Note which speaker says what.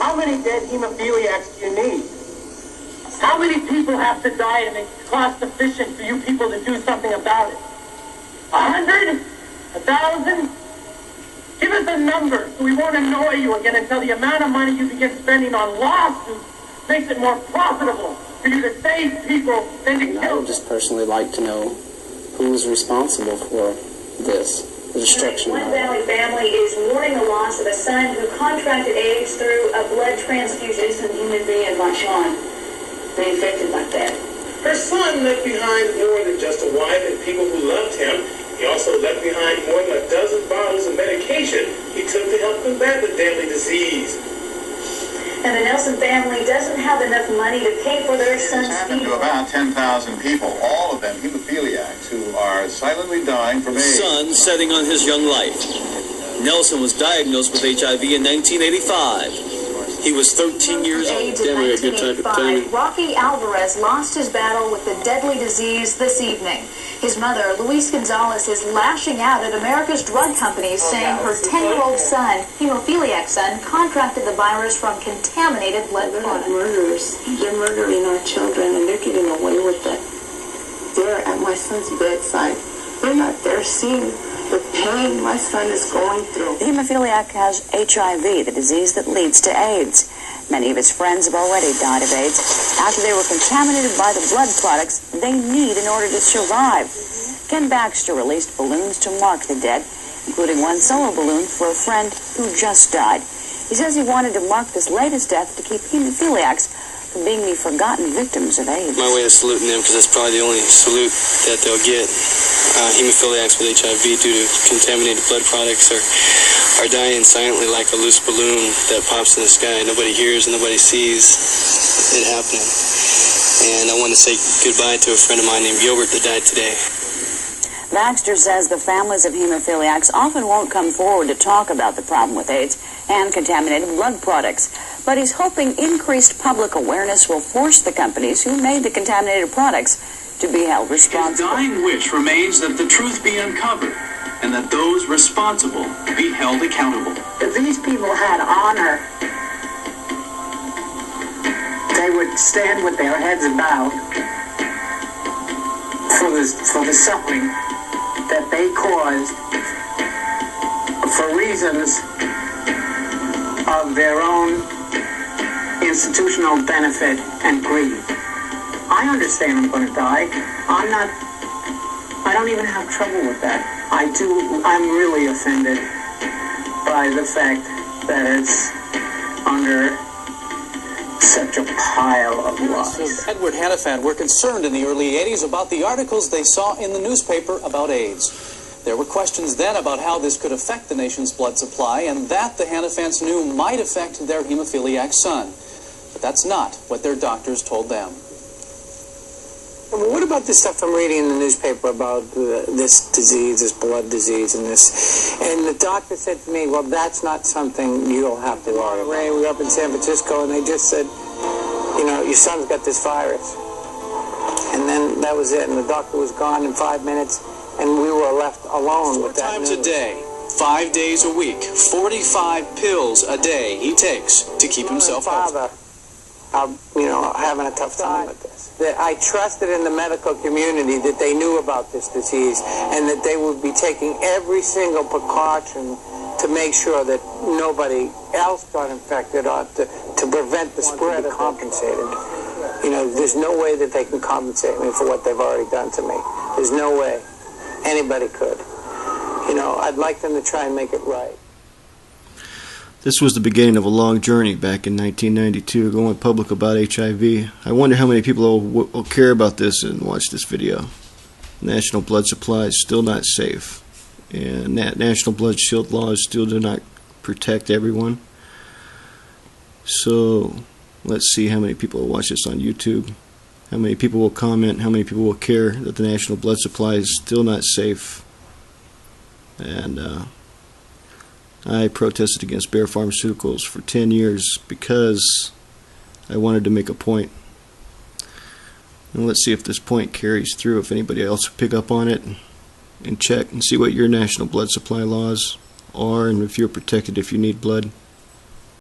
Speaker 1: How many dead hemophiliacs do you need? How many people have to die to make it cost efficient for you people to do something about it? 100? 1,000? Give us a number so we won't annoy you again until the amount of money you begin spending on lawsuits makes it more profitable for you to save people than to kill them.
Speaker 2: I would just personally like to know who's responsible for this, the destruction of
Speaker 3: One Valley family is mourning the loss of a son who contracted AIDS through a blood transfusion. Innocent human being like Sean being affected like that.
Speaker 4: Her son left behind more than just a wife and people who loved him. He also left behind more than a dozen bottles of medication he took to help combat the deadly disease.
Speaker 3: And the Nelson family doesn't have enough money to pay for their son's
Speaker 5: It's happened to
Speaker 3: funeral.
Speaker 5: about 10,000 people, all of them hemophiliacs who are silently dying from AIDS.
Speaker 6: Sun setting on his young life. Nelson was diagnosed with HIV in 1985. He was 13 years old.
Speaker 3: AIDS in 1985, Rocky Alvarez lost his battle with the deadly disease this evening. His mother, Luis Gonzalez, is lashing out at America's drug companies, saying her 10-year-old son, hemophiliac son, contracted the virus from contaminated blood products.
Speaker 7: Murderers. They're murdering our children, and they're getting away with it. They're at my son's bedside. They're not there seeing the pain my son is going through.
Speaker 8: The hemophiliac has HIV, the disease that leads to AIDS. Many of his friends have already died of AIDS after they were contaminated by the blood products they need in order to survive. Ken Baxter released balloons to mark the dead, including one solo balloon for a friend who just died. He says he wanted to mark this latest death to keep hemophiliacs from being the forgotten victims of AIDS.
Speaker 6: My way of saluting them, because that's probably the only salute that they'll get. Hemophiliacs with HIV due to contaminated blood products are dying silently like a loose balloon that pops in the sky. Nobody hears and nobody sees it happening. And I want to say goodbye to a friend of mine named Gilbert that died today.
Speaker 8: Baxter says the families of hemophiliacs often won't come forward to talk about the problem with AIDS and contaminated blood products. But he's hoping increased public awareness will force the companies who made the contaminated products to be held responsible.
Speaker 9: His dying wish remains that the truth be uncovered and that those responsible be held accountable.
Speaker 1: If these people had honor, they would stand with their heads bowed for the suffering that they caused for reasons of their own institutional benefit and greed. I understand I'm going to die. I don't even have trouble with that. I'm really offended by the fact that it's under such a pile of lies.
Speaker 10: Edward Hannafan were concerned in the early 80s about the articles they saw in the newspaper about AIDS. There were questions then about how this could affect the nation's blood supply, and that the Hannafans knew might affect their hemophiliac son. But that's not what their doctors told them.
Speaker 1: Well, what about this stuff I'm reading in the newspaper about this disease, this blood disease, and this? And the doctor said to me, well, that's not something you'll have to worry about. We were up in San Francisco, and they just said, you know, your son's got this virus. And then that was it, and the doctor was gone in 5 minutes, and we were left alone with that news.
Speaker 10: 4 times a day, 5 days a week, 45 pills a day he takes to keep himself healthy.
Speaker 1: You know, having a tough time with this. That I trusted in the medical community that they knew about this disease and that they would be taking every single precaution to make sure that nobody else got infected or to prevent the spread of compensated. You know, there's no way that they can compensate me for what they've already done to me. There's no way anybody could. You know, I'd like them to try and make it right.
Speaker 11: This was the beginning of a long journey back in 1992, going public about HIV. I wonder how many people will care about this and watch this video. National blood supply is still not safe, and National Blood Shield laws still do not protect everyone. So let's see how many people will watch this on YouTube, how many people will comment, how many people will care that the national blood supply is still not safe. And I protested against Bayer Pharmaceuticals for 10 years because I wanted to make a point. And let's see if this point carries through, if anybody else will pick up on it and check and see what your national blood supply laws are and if you're protected if you need blood.